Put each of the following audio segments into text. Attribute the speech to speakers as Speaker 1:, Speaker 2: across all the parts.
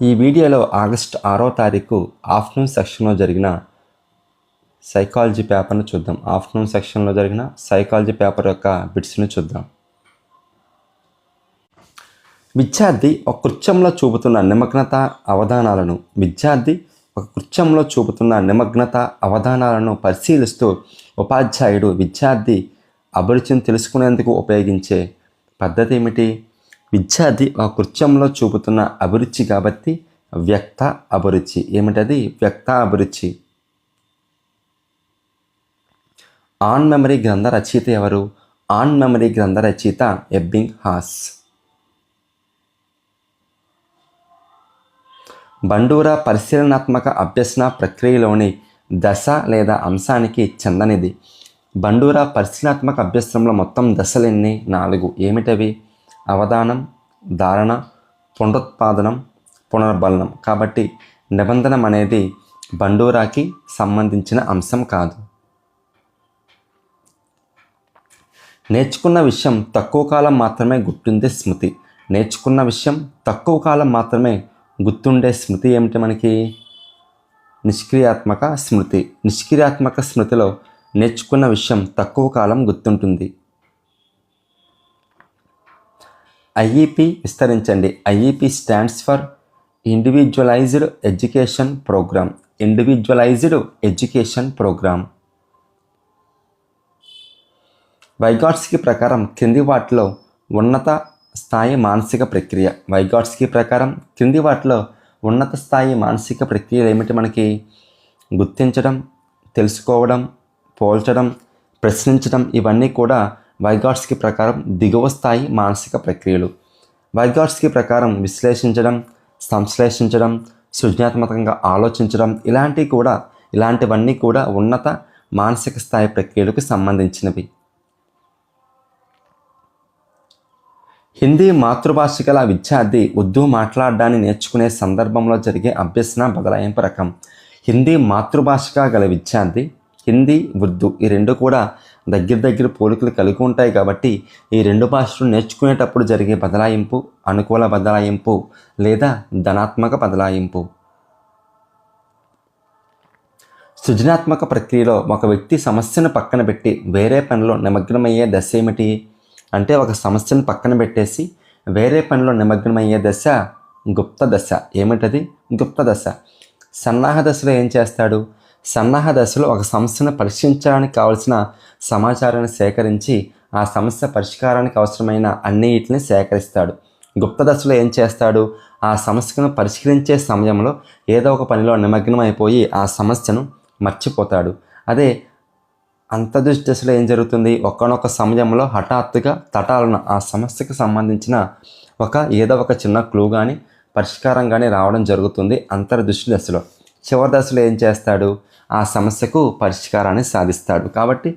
Speaker 1: ఈ వీడియోలో ఆగస్టు 6వ తారీఖు ఆఫ్టర్నూన్ సెక్షన్లో జరిగిన సైకాలజీ పేపర్ను చూద్దాం. ఆఫ్టర్నూన్ సెక్షన్లో జరిగిన సైకాలజీ పేపర్ యొక్క బిట్స్ని చూద్దాం. విద్యార్థి ఒక కృత్యంలో చూపుతున్న నిమగ్నత అవధానాలను పరిశీలిస్తూ ఉపాధ్యాయుడు విద్యార్థి అభిరుచిని తెలుసుకునేందుకు ఉపయోగించే పద్ధతి ఏమిటి? విద్యార్థి ఒక కృత్యంలో చూపుతున్న అభిరుచి కాబట్టి వ్యక్త అభిరుచి. ఏమిటది? వ్యక్త అభిరుచి. ఆన్ మెమరీ గ్రంథ రచయిత ఎవరు? ఆన్ మెమరీ గ్రంథ రచయిత ఎబ్బింగ్హాస్. బండూరా పరిశీలనాత్మక అభ్యసన ప్రక్రియలోని దశ లేదా అంశానికి చెందనిది. బండూరా పరిశీలనాత్మక అభ్యసనంలో మొత్తం దశలెన్ని? 4. ఏమిటవి? అవధానం, ధారణ, పునరుత్పాదనం, పునర్బలనం. కాబట్టి నిబంధనం అనేది బండూరాకి సంబంధించిన అంశం కాదు. నేర్చుకున్న విషయం తక్కువ కాలం మాత్రమే గుర్తుండే స్మృతి. నేర్చుకున్న విషయం తక్కువ కాలం మాత్రమే గుర్తుండే స్మృతి ఏమిటి మనకి? నిష్క్రియాత్మక స్మృతి. నిష్క్రియాత్మక స్మృతిలో నేర్చుకున్న విషయం తక్కువ కాలం గుర్తుంటుంది. ఐఈపీ విస్తరించండి. IEP stands for individualized education program. Individualized education program. Vygotsky ప్రకారం క్రింది వాటిలో ఉన్నత స్థాయి మానసిక ప్రక్రియ. వైగాట్స్కీ ప్రకారం క్రింది వాటిలో ఉన్నత స్థాయి మానసిక ప్రక్రియలు ఏమిటి మనకి? గుర్తించడం, తెలుసుకోవడం, పోల్చడం, ప్రశ్నించడం. ఇవన్నీ కూడా వైగాట్స్కీ ప్రకారం దిగువ స్థాయి మానసిక ప్రక్రియలు. వైగాట్స్కీ ప్రకారం విశ్లేషించడం, సంశ్లేషించడం, సృజనాత్మకంగా ఆలోచించడం ఇలాంటివన్నీ కూడా ఉన్నత మానసిక స్థాయి ప్రక్రియలకు సంబంధించినవి. హిందీ మాతృభాష గల విద్యార్థి ఉర్దూ మాట్లాడడాన్ని నేర్చుకునే సందర్భంలో జరిగే అభ్యసన బదలాయింపు రకం. హిందీ మాతృభాషగా గల విద్యార్థి, హిందీ, ఉర్దూ ఈ రెండు కూడా దగ్గర పోలికలు కలిగి ఉంటాయి కాబట్టి ఈ రెండు భాషలు నేర్చుకునేటప్పుడు జరిగే బదలాయింపు అనుకూల బదలాయింపు లేదా ధనాత్మక బదలాయింపు. సృజనాత్మక ప్రక్రియలో ఒక వ్యక్తి సమస్యను పక్కన పెట్టి వేరే పనిలో నిమగ్నమయ్యే దశ ఏమిటి? అంటే ఒక సమస్యను పక్కన పెట్టేసి వేరే పనిలో నిమగ్నమయ్యే దశ గుప్త దశ. ఏమిటది? గుప్త దశ. సన్నాహ దశలో ఏం చేస్తాడు? సన్నాహ దశలో ఒక సమస్యను పరిష్కరించడానికి కావలసిన సమాచారాన్ని సేకరించి ఆ సమస్య పరిష్కారానికి అవసరమైన అన్నిటిని సేకరిస్తాడు. గుప్త దశలో ఏం చేస్తాడు? ఆ సమస్యను పరిష్కరించే సమయంలో ఏదో ఒక పనిలో నిమగ్నం అయిపోయి ఆ సమస్యను మర్చిపోతాడు. అదే అంతర్దృష్టి దశలో ఏం జరుగుతుంది? ఒక్కనొక సమయంలో హఠాత్తుగా తటాలను ఆ సమస్యకు సంబంధించిన ఏదో ఒక చిన్న క్లూ కానీ పరిష్కారం కానీ రావడం జరుగుతుంది అంతర్దృష్టి దశలో. చివరి దశలో ఏం చేస్తాడు? ఆ సమస్యకు పరిష్కారాన్ని సాధిస్తాడు. కాబట్టి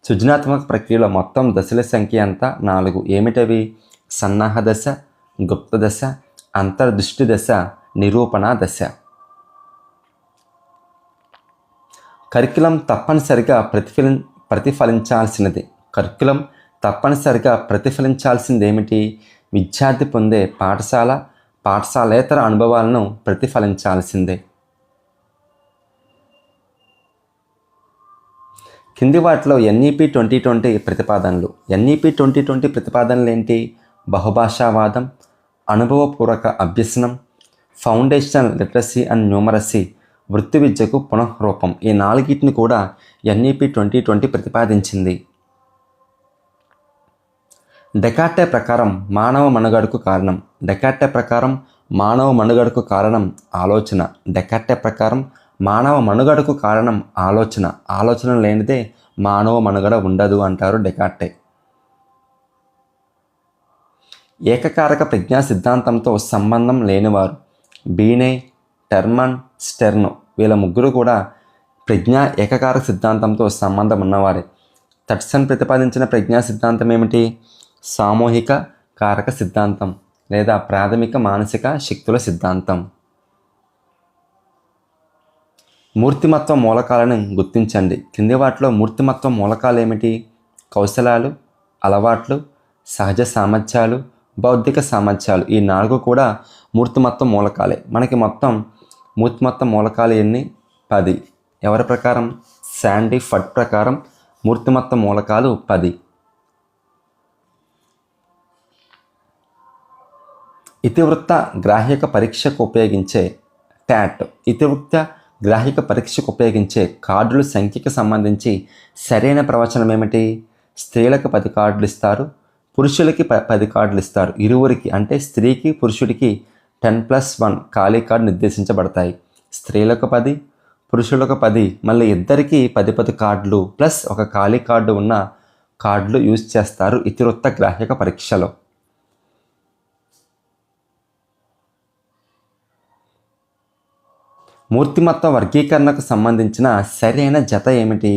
Speaker 1: సృజనాత్మక ప్రక్రియలో మొత్తం దశల సంఖ్య అంతా 4. ఏమిటవి? సన్నాహ దశ, గుప్త దశ, అంతర్దృష్టి దశ, నిరూపణ దశ. కరికులం తప్పనిసరిగా ప్రతిఫలించాల్సినది. కరికులం తప్పనిసరిగా ప్రతిఫలించాల్సింది ఏమిటి? విద్యార్థి పొందే పాఠశాలేతర అనుభవాలను ప్రతిఫలించాల్సిందే. కింది వాటిలో ఎన్ఈపీ 2020 ప్రతిపాదనలు. ఎన్ఈపీ 2020 ప్రతిపాదనలు ఏంటి? బహుభాషావాదం, అనుభవపూర్వక అభ్యసనం, ఫౌండేషనల్ లిటరసీ అండ్ న్యూమరసీ, వృత్తి విద్యకు పునఃరూపం. ఈ 4టిని కూడా ఎన్ఈపీ 2020 ప్రతిపాదించింది. డెకార్టే ప్రకారం మానవ మనుగడకు కారణం. డెకార్టే ప్రకారం మానవ మనుగడకు కారణం ఆలోచన. డెకార్టే ప్రకారం మానవ మనుగడకు కారణం ఆలోచన. ఆలోచన లేనిదే మానవ మనుగడ ఉండదు అంటారు డెకార్టే. ఏకకారక ప్రజ్ఞా సిద్ధాంతంతో సంబంధం లేనివారు. బీనే, టెర్మన్, స్టెర్నో వీళ్ళ ముగ్గురు కూడా ప్రజ్ఞా ఏకకారక సిద్ధాంతంతో సంబంధం ఉన్నవారే. థట్సన్ ప్రతిపాదించిన ప్రజ్ఞా సిద్ధాంతం ఏమిటి? సామూహిక కారక సిద్ధాంతం లేదా ప్రాథమిక మానసిక శక్తుల సిద్ధాంతం. మూర్తిమత్వ మూలకాలను గుర్తించండి. కింది వాటిలో మూర్తిమత్వ మూలకాలు ఏమిటి? కౌశలాలు, అలవాట్లు, సహజ సామర్థ్యాలు, బౌద్ధిక సామర్థ్యాలు. ఈ 4 కూడా మూర్తిమత్వ మూలకాలే. మనకి మొత్తం మూర్తిమత్వ మూలకాలు ఎన్ని? 10. ఎవరి ప్రకారం? శాండీ ఫడ్ ప్రకారం మూర్తిమత్వ మూలకాలు 10. ఇతివృత్త గ్రాహ్యక పరీక్షకు ఉపయోగించే ట్యాట్, ఇతివృత్త గ్రాహ్యక పరీక్షకు ఉపయోగించే కార్డుల సంఖ్యకి సంబంధించి సరైన ప్రవచనం ఏమిటి? స్త్రీలకు 10 కార్డులు ఇస్తారు, పురుషులకి 10 కార్డులు ఇస్తారు. ఇరువురికి అంటే స్త్రీకి పురుషుడికి 10+1 ఖాళీ కార్డు నిర్దేశించబడతాయి. స్త్రీలకు 10, పురుషులకు 10, మళ్ళీ ఇద్దరికి 10 కార్డులు ప్లస్ ఒక ఖాళీ కార్డు ఉన్న కార్డులు యూజ్ చేస్తారు ఇతివృత్త గ్రాహ్యక పరీక్షలో. మూర్తిమత్వ వర్గీకరణకు సంబంధించిన సరైన జత ఏమిటి?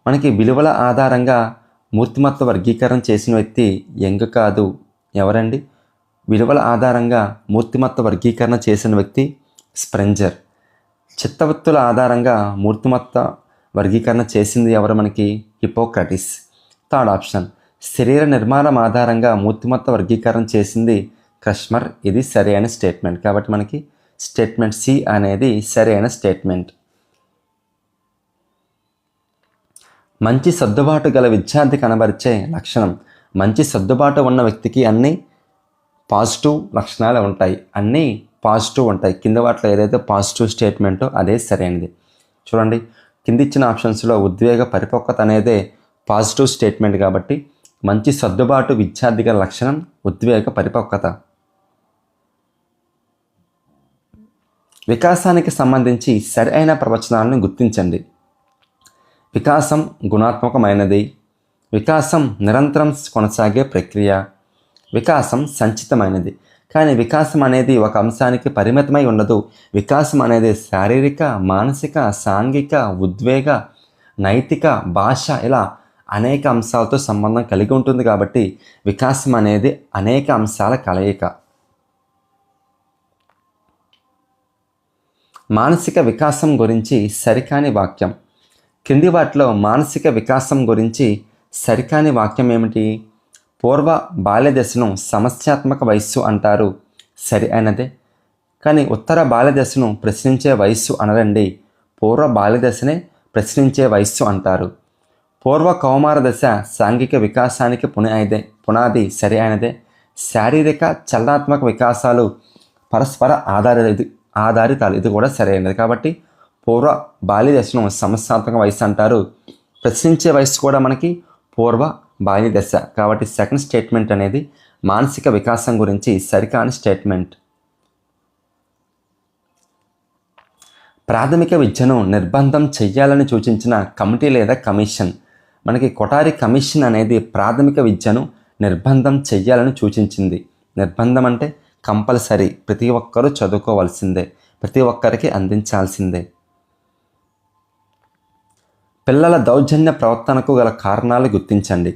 Speaker 1: మనకి విలువల ఆధారంగా మూర్తిమత్వ వర్గీకరణ చేసిన వ్యక్తి యంగ్ కాదు. ఎవరండి? విలువల ఆధారంగా మూర్తిమత్వ వర్గీకరణ చేసిన వ్యక్తి స్ప్రెంజర్. చిత్తవృత్తుల ఆధారంగా మూర్తిమత్వ వర్గీకరణ చేసింది ఎవరు? మనకి హిపోక్రటిస్. థర్డ్ ఆప్షన్, శరీర నిర్మాణం ఆధారంగా మూర్తిమత్వ వర్గీకరణ చేసింది క్రష్మర్. ఇది సరైన స్టేట్మెంట్. కాబట్టి మనకి స్టేట్మెంట్ సి అనేది సరైన స్టేట్మెంట్. మంచి సర్దుబాటు గల విద్యార్థి కనబరిచే లక్షణం. మంచి సర్దుబాటు ఉన్న వ్యక్తికి అన్ని పాజిటివ్ లక్షణాలు ఉంటాయి, అన్నీ పాజిటివ్ ఉంటాయి. కింద వాటిలో ఏదైతే పాజిటివ్ స్టేట్మెంటో అదే సరైనది. చూడండి, కింద ఇచ్చిన ఆప్షన్స్లో ఉద్వేగ పరిపక్వత అనేదే పాజిటివ్ స్టేట్మెంట్. కాబట్టి మంచి సర్దుబాటు విద్యార్థి గల లక్షణం ఉద్వేగ పరిపక్వత. వికాసానికి సంబంధించి సరైన ప్రవచనాలను గుర్తించండి. వికాసం గుణాత్మకమైనది, వికాసం నిరంతరం కొనసాగే ప్రక్రియ, వికాసం సంచితమైనది. కానీ వికాసం అనేది ఒక అంశానికి పరిమితమై ఉండదు. వికాసం అనేది శారీరక, మానసిక, సాంఘిక, ఉద్వేగ, నైతిక, భాష ఇలా అనేక అంశాలతో సంబంధం కలిగి ఉంటుంది. కాబట్టి వికాసం అనేది అనేక అంశాల కలయిక. మానసిక వికాసం గురించి సరికాని వాక్యం. క్రింది వాటిలో మానసిక వికాసం గురించి సరికాని వాక్యం ఏమిటి? పూర్వ బాల్య దశను సమస్యాత్మక వయస్సు అంటారు. సరి అయినదే. కానీ ఉత్తర బాల్య దశను ప్రశ్నించే వయస్సు అనరండి. పూర్వ బాల్య దశనే ప్రశ్నించే వయస్సు అంటారు. పూర్వ కౌమార దశ సాంఘిక వికాసానికి పునాది. సరి అయినదే. శారీరక చలనాత్మక వికాసాలు పరస్పర ఆధారితాలు. ఇది కూడా సరైనది. కాబట్టి పూర్వ బాల్య దశను సమస్యాత్మక వయస్సు అంటారు. ప్రశ్నించే వయస్సు కూడా మనకి పూర్వ బాల్య దశ. కాబట్టి సెకండ్ స్టేట్మెంట్ అనేది మానసిక వికాసం గురించి సరికాని స్టేట్మెంట్. ప్రాథమిక విద్యను నిర్బంధం చెయ్యాలని సూచించిన కమిటీ లేదా కమిషన్. మనకి కొఠారి కమిషన్ అనేది ప్రాథమిక విద్యను నిర్బంధం చెయ్యాలని సూచించింది. నిర్బంధం అంటే కంపల్సరీ, ప్రతి ఒక్కరూ చదువుకోవాల్సిందే, ప్రతి ఒక్కరికి అందించాల్సిందే. పిల్లల దౌర్జన్య ప్రవర్తనకు గల కారణాలు గుర్తించండి.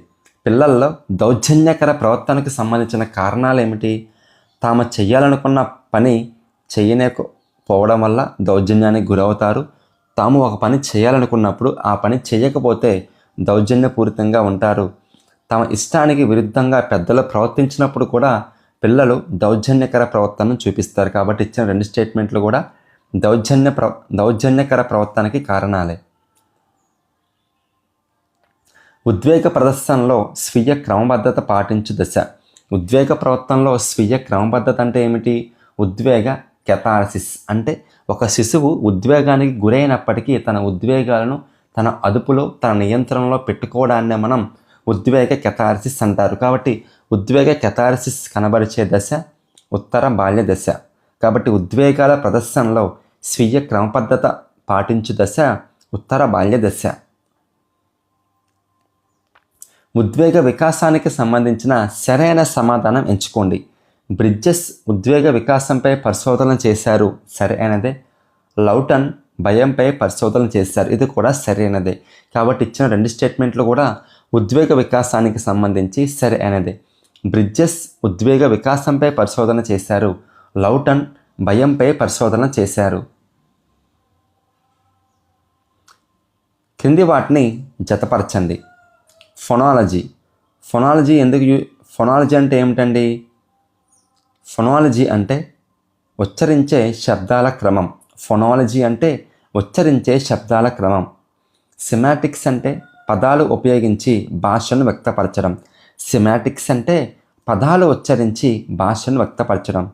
Speaker 1: పిల్లల్లో దౌర్జన్యకర ప్రవర్తనకు సంబంధించిన కారణాలు ఏమిటి? తాము చేయాలనుకున్న పని చేయలేకపోవడం వల్ల దౌర్జన్యానికి గురవుతారు. తాము ఒక పని చేయాలనుకున్నప్పుడు ఆ పని చేయకపోతే దౌర్జన్యపూరితంగా ఉంటారు. తమ ఇష్టానికి విరుద్ధంగా పెద్దలు ప్రవర్తించినప్పుడు కూడా పిల్లలు దౌర్జన్యకర ప్రవర్తనను చూపిస్తారు. కాబట్టి ఇచ్చిన 2 స్టేట్మెంట్లు కూడా దౌర్జన్యకర ప్రవర్తనకి కారణాలే. ఉద్వేగ ప్రదర్శనలో స్వీయ క్రమబద్ధత పాటించు దశ. ఉద్వేగ ప్రవర్తనలో స్వీయ క్రమబద్ధత అంటే ఏమిటి? ఉద్వేగ కెథార్సిస్ అంటే ఒక శిశువు ఉద్వేగానికి గురైనప్పటికీ తన ఉద్వేగాలను తన అదుపులో, తన నియంత్రణలో పెట్టుకోవడాన్నే మనం ఉద్వేగ కెథార్సిస్ అంటారు. కాబట్టి ఉద్వేగ కెథార్సిస్ కనబరిచే దశ ఉత్తర బాల్య దశ. కాబట్టి ఉద్వేగాల ప్రదర్శనలో స్వీయ క్రమబద్ధత పాటించు దశ ఉత్తర బాల్య దశ. ఉద్వేగ వికాసానికి సంబంధించిన సరైన సమాధానం ఎంచుకోండి. బ్రిడ్జెస్ ఉద్వేగ వికాసంపై పరిశోధన చేశారు. సరైనదే. లౌటన్ భయంపై పరిశోధన చేశారు. ఇది కూడా సరైనదే. కాబట్టి ఇచ్చిన 2 స్టేట్మెంట్లు కూడా ఉద్వేగ వికాసానికి సంబంధించి సరైనదే. బ్రిడ్జెస్ ఉద్వేగ వికాసంపై పరిశోధన చేశారు. లౌటన్ భయంపై పరిశోధన చేశారు. క్రింది వాటిని జతపరచండి. ఫొనాలజీ ఫొనాలజీ అంటే ఏమిటండి? ఫొనాలజీ అంటే ఉచ్చరించే శబ్దాల క్రమం. ఫొనాలజీ అంటే ఉచ్చరించే శబ్దాల క్రమం. సిమాటిక్స్ అంటే పదాలు ఉపయోగించి భాషను వ్యక్తపరచడం. సిమాటిక్స్ అంటే పదాలు ఉచ్చరించి భాషను వ్యక్తపరచడం.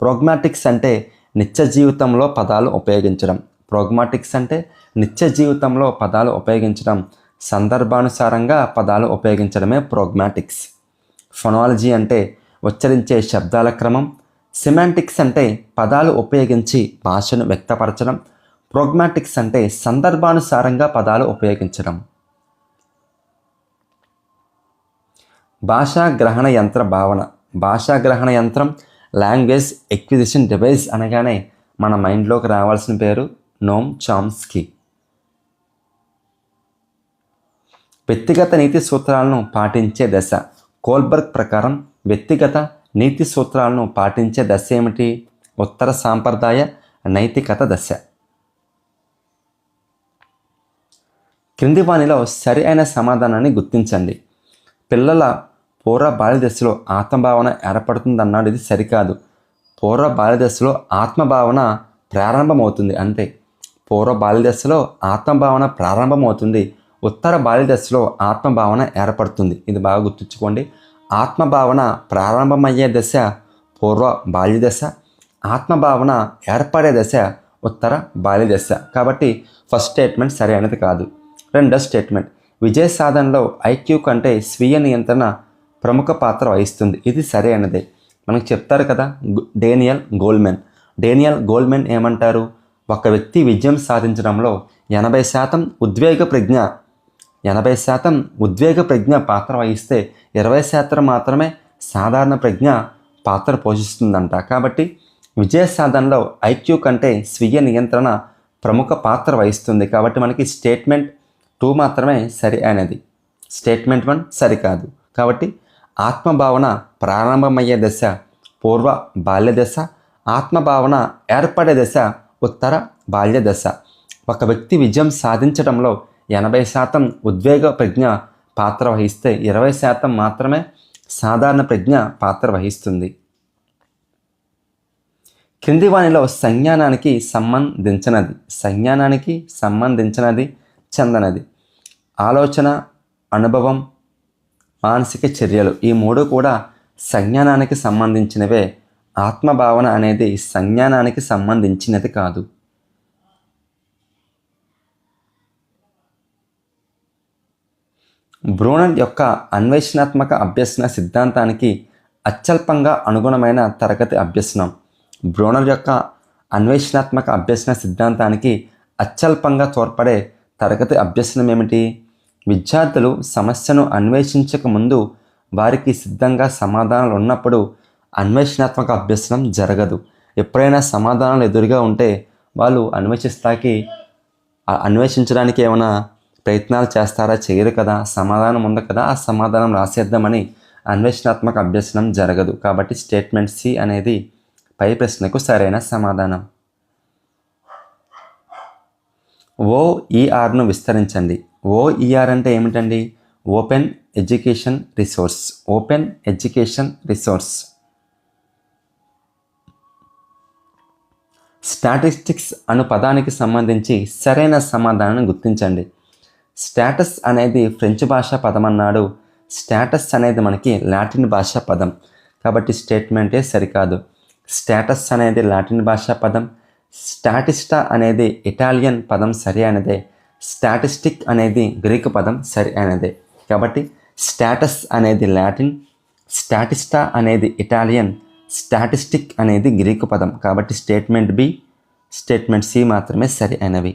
Speaker 1: ప్రోగ్మాటిక్స్ అంటే నిత్య జీవితంలో పదాలు ఉపయోగించడం. ప్రోగ్మాటిక్స్ అంటే నిత్య జీవితంలో పదాలు ఉపయోగించడం, సందర్భానుసారంగా పదాలు ఉపయోగించడమే ప్రోగ్మాటిక్స్. ఫొనాలజీ అంటే ఉచ్చరించే శబ్దాల క్రమం. సిమాంటిక్స్ అంటే పదాలు ఉపయోగించి భాషను వ్యక్తపరచడం. ప్రోగ్మాటిక్స్ అంటే సందర్భానుసారంగా పదాలు ఉపయోగించడం. భాషా గ్రహణ యంత్ర భావన. భాషా గ్రహణ యంత్రం, లాంగ్వేజ్ ఎక్విజిషన్ డివైస్ అనగానే మన మైండ్లోకి రావాల్సిన పేరు నోమ్ చామ్స్కీ. వ్యక్తిగత నీతి సూత్రాలను పాటించే దశ. కోల్బర్గ్ ప్రకారం వ్యక్తిగత నీతి సూత్రాలను పాటించే దశ ఏమిటి? ఉత్తర సాంప్రదాయ నైతికత దశ. క్రింది వానిలో సరి అయిన సమాధానాన్ని గుర్తించండి. పిల్లల పూర్వ బాల్య దశలో ఆత్మభావన ఏర్పడుతుందన్నాడు. ఇది సరికాదు. పూర్వ బాల్య దశలో ఆత్మభావన ప్రారంభమవుతుంది అంతే. పూర్వ బాల్య దశలో ఆత్మభావన ప్రారంభమవుతుంది. ఉత్తర బాల్య దశలో ఆత్మభావన ఏర్పడుతుంది. ఇది బాగా గుర్తుంచుకోండి. ఆత్మభావన ప్రారంభమయ్యే దశ పూర్వ బాల్య దశ, ఆత్మభావన ఏర్పడే దశ ఉత్తర బాల్య దశ. కాబట్టి ఫస్ట్ స్టేట్మెంట్ సరైనది కాదు. రెండో స్టేట్మెంట్, విజయ సాధనలో ఐక్యూ కంటే స్వీయ నియంత్రణ ప్రముఖ పాత్ర వహిస్తుంది. ఇది సరైనదే. మనకు చెప్తారు కదా డేనియల్ గోల్మెన్ ఏమంటారు? ఒక వ్యక్తి విజయం సాధించడంలో 80% ఉద్వేగ ప్రజ్ఞ పాత్ర వహిస్తే 20% మాత్రమే సాధారణ ప్రజ్ఞ పాత్ర పోషిస్తుందంట. కాబట్టి విజయ సాధనలో ఐక్యూ కంటే స్వీయ నియంత్రణ ప్రముఖ పాత్ర వహిస్తుంది. కాబట్టి మనకి స్టేట్మెంట్ 2 మాత్రమే సరి అయినది. స్టేట్మెంట్ 1 సరికాదు. కాబట్టి ఆత్మభావన ప్రారంభమయ్యే దశ పూర్వ బాల్య దశ, ఆత్మభావన ఏర్పడే దశ ఉత్తర బాల్య దశ. ఒక వ్యక్తి విజయం సాధించడంలో 80% ఉద్వేగ ప్రజ్ఞ పాత్ర వహిస్తే 20% మాత్రమే సాధారణ ప్రజ్ఞ పాత్ర వహిస్తుంది. క్రింది వానిలో సంజ్ఞానానికి సంబంధించినది చెందనది. ఆలోచన, అనుభవం, మానసిక చర్యలు ఈ 3 కూడా సంజ్ఞానానికి సంబంధించినవే. ఆత్మభావన అనేది సంజ్ఞానానికి సంబంధించినది కాదు. బ్రూనర్ యొక్క అన్వేషణాత్మక అభ్యసన సిద్ధాంతానికి అత్యల్పంగా అనుగుణమైన తరగతి అభ్యసనం. బ్రూనర్ యొక్క అన్వేషణాత్మక అభ్యసన సిద్ధాంతానికి అత్యల్పంగా తోడ్పడే తరగతి అభ్యసనం ఏమిటి? విద్యార్థులు సమస్యను అన్వేషించక ముందు వారికి సిద్ధంగా సమాధానాలు ఉన్నప్పుడు అన్వేషణాత్మక అభ్యసనం జరగదు. ఎప్పుడైనా సమాధానాలు ఎదురుగా ఉంటే వాళ్ళు అన్వేషించడానికి ఏమైనా ప్రయత్నాలు చేస్తారా? చేయరు కదా. సమాధానం ఉంది కదా, ఆ సమాధానం రాసేద్దామని అన్వేషణాత్మక అభ్యసనం జరగదు. కాబట్టి స్టేట్మెంట్ సి అనేది పై ప్రశ్నకు సరైన సమాధానం. ఓఈఆర్ను విస్తరించండి. ఓఈఆర్ అంటే ఏమిటండి? Open education resource. స్టాటిస్టిక్స్ అను పదానికి సంబంధించి సరైన సమాధానాన్ని గుర్తించండి. స్టాటస్ అనేది ఫ్రెంచ్ భాషా పదం అన్నాడు. స్టాటస్ అనేది మనకి లాటిన్ భాషా పదం. కాబట్టి స్టేట్మెంటే సరికాదు. స్టాటస్ అనేది లాటిన్ భాషా పదం. స్టాటిస్టా అనేది ఇటాలియన్ పదం సరి అయినదే. స్టాటిస్టిక్ అనేది గ్రీకు పదం సరి అయినదే. కాబట్టి స్టాటస్ అనేది లాటిన్, స్టాటిస్టా అనేది ఇటాలియన్, స్టాటిస్టిక్ అనేది గ్రీకు పదం. కాబట్టి స్టేట్మెంట్ బి, స్టేట్మెంట్ సి మాత్రమే సరి అయినవి.